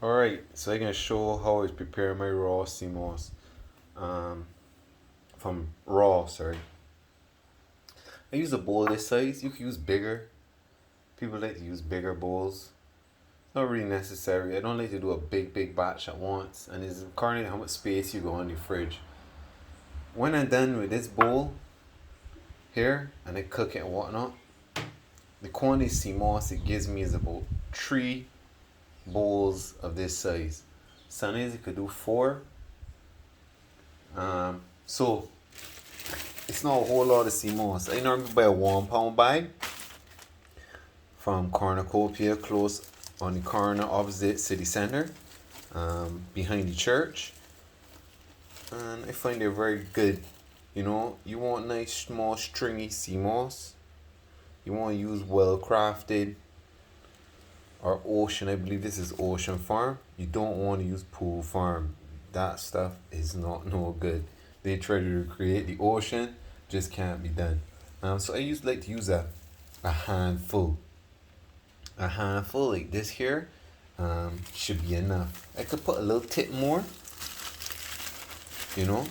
Alright, so I'm gonna show how I prepare my raw Seamoss. Um, from raw, sorry. I use a bowl this size. You can use bigger. People like to use bigger bowls. Not really necessary. I don't like to do a big batch at once, and it's according to how much space you go in the fridge. When I'm done with this bowl here, and I cook it and whatnot, the quantity of Seamoss it gives me is about 3 bowls of this size. Sometimes you could do 4. So it's not a whole lot of Seamoss. I normally buy a 1 pound bag from Cornucopia, close on the corner opposite city center, behind the church, and I find they're very good. You know, you want nice small stringy Seamoss. You want to use well crafted or ocean. I believe this is ocean farm. You don't want to use pool farm. That stuff is not no good. They try to recreate the ocean, just can't be done. So I used like to use a handful. A handful like this here should be enough. I could put a little tip more, you know,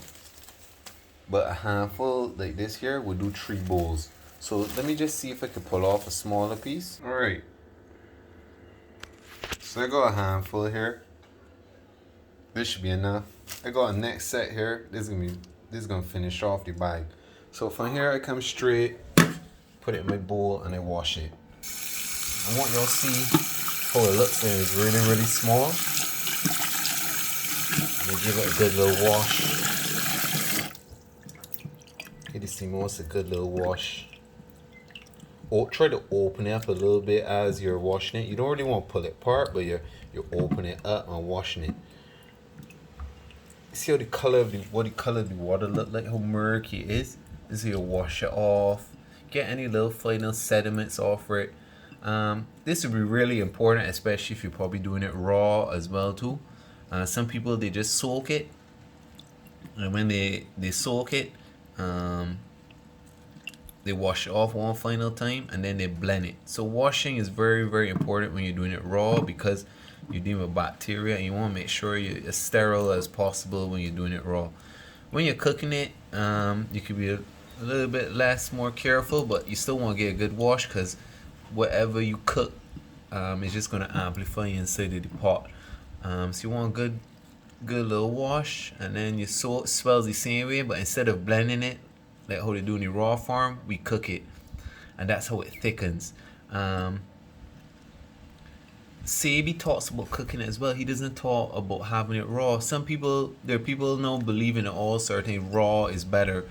but a handful like this here would do 3 bowls. So let me just see if I can pull off a smaller piece. Alright, so I got a handful here. This should be enough. I got a next set here. This is gonna finish off the bag. So from here I come straight, put it in my bowl, and I wash it. I want y'all to see how it looks when it's really small. And give it a good little wash. Give the Seamoss a good little wash. Try to open it up a little bit as you're washing it. You don't really want to pull it apart, but you're opening it up and washing it. See how the color of the water look like, how murky it is. This is how you wash it off. Get any little final sediments off it. This would be really important, especially if you're probably doing it raw as well too. Some people, they just soak it, and when they soak it, they wash it off one final time, and then they blend it. So washing is very important when you're doing it raw, because you're dealing with bacteria, and you want to make sure you're as sterile as possible when you're doing it raw. When you're cooking it, you could be a little bit more careful, but you still want to get a good wash, because whatever you cook is just going to amplify inside of the pot. So you want a good little wash, and then your salt smells the same way, but instead of blending it like how they do in the raw farm, we cook it, and that's how it thickens. Sabi talks about cooking as well. He doesn't talk about having it raw. There are people now believing that all certain raw is better.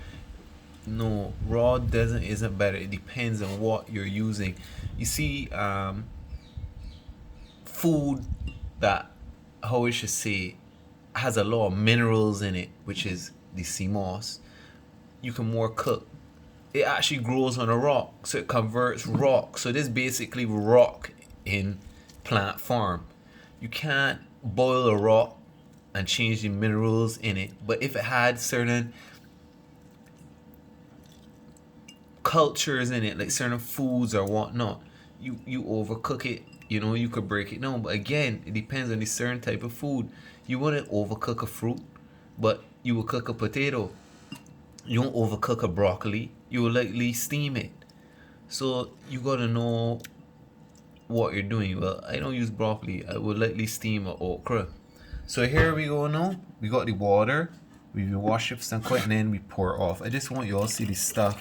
No, raw isn't better. It depends on what you're using. You see, food that, how I should say, has a lot of minerals in it, which is the Seamoss, you can more cook. It actually grows on a rock, so it converts rock. So this basically rock in plant form. You can't boil a rock and change the minerals in it, but if it had certain cultures in it, like certain foods or whatnot, you overcook it. You know, you could break it down, but again, it depends on the certain type of food. You wouldn't overcook a fruit, but you would cook a potato. You won't overcook a broccoli. You will likely steam it. So you gotta know what you're doing. Well, I don't use broccoli. I would likely steam an okra. So here we go now. We got the water. We will wash it for some quick, and then we pour it off. I just want you all to see the stuff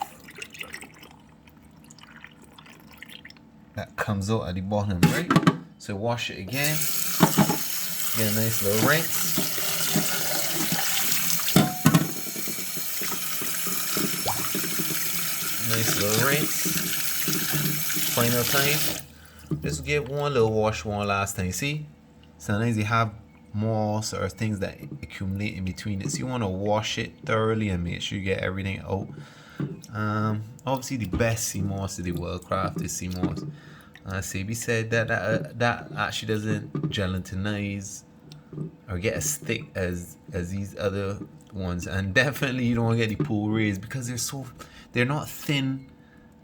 that comes out at the bottom, right? So wash it again. Get a nice little rinse. Nice little rinse. Final time. Just give one little wash one last time. See? Sometimes you have moss or things that accumulate in between it. So you want to wash it thoroughly and make sure you get everything out. Obviously the best Seamoss is the well-crafted Seamoss. Sabi said that actually doesn't gelatinize or get as thick as these other ones, and definitely you don't want to get the pool raised, because they're not thin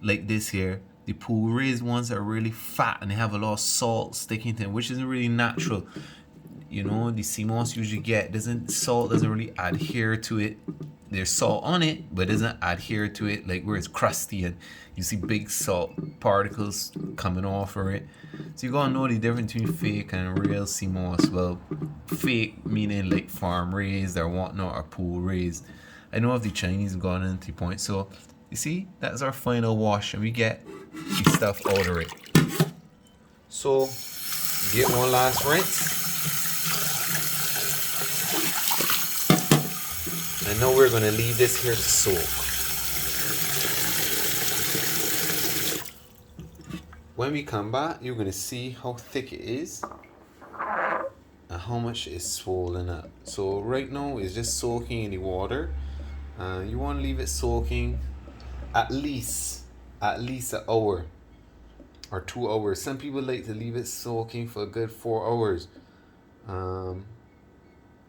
like this here. The pool raised ones are really fat and they have a lot of salt sticking to them, which isn't really natural. you know, the Seamoss usually get salt doesn't really adhere to it. There's salt on it, but it doesn't adhere to it, like where it's crusty and you see big salt particles coming off of it. So you gotta know the difference between fake and real Seamoss. Well, fake meaning like farm raised or whatnot, or pool raised. I know if the Chinese have gone into point. So you see, that's our final wash, and we get the stuff out of it. So get one last rinse. And now we're gonna leave this here to soak. When we come back, you're gonna see how thick it is and how much it's swollen up. So right now it's just soaking in the water. You want to leave it soaking at least an hour or 2 hours. Some people like to leave it soaking for a good 4 hours. And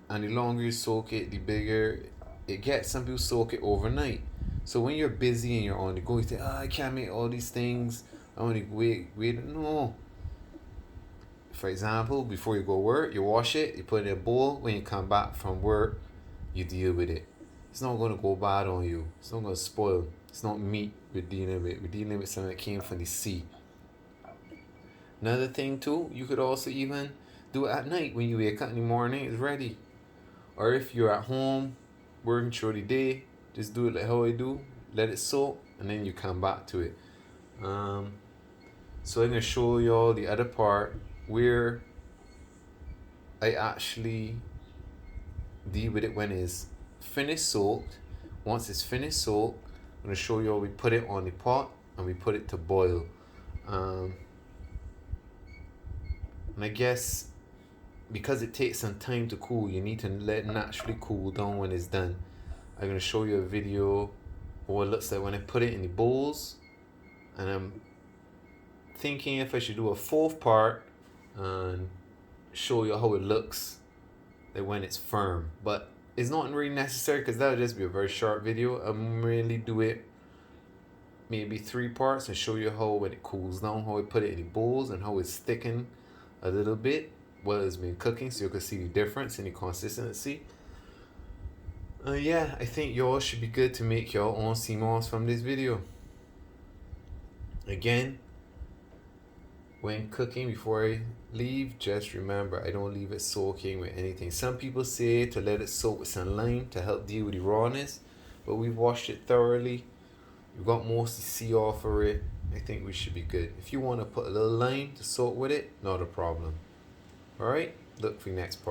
the longer you soak it, the bigger it gets. Some people soak it overnight. So when you're busy and you're on the go, you think, I can't make all these things. I want to wait. No. For example, before you go work, you wash it, you put it in a bowl. When you come back from work, you deal with it. It's not going to go bad on you. It's not going to spoil. It's not meat we're dealing with. We're dealing with something that came from the sea. Another thing too, you could also even do it at night. When you wake up in the morning, it's ready. Or if you're at home working through the day, just do it like how I do. Let it soak and then you come back to it. So I'm going to show you all the other part where I actually deal with it when it's finished soaked. Once it's finished soaked, I'm going to show you how we put it on the pot and we put it to boil. And I guess because it takes some time to cool, you need to let it naturally cool down when it's done. I'm going to show you a video of what it looks like when I put it in the bowls. And I'm thinking if I should do a fourth part and show you how it looks like when it's firm. But it's not really necessary because that would just be a very short video. I'm really do it maybe 3 parts and show you how when it cools down, how I put it in the bowls and how it's thickened a little bit while it's been cooking, so you can see the difference in the consistency. Yeah, I think y'all should be good to make your own Seamoss from this video. Again, when cooking before I leave, just remember I don't leave it soaking with anything. Some people say to let it soak with some lime to help deal with the rawness, but we've washed it thoroughly. We've got most of the sea off of it. I think we should be good. If you want to put a little lime to soak with it, not a problem. Alright, look for the next part.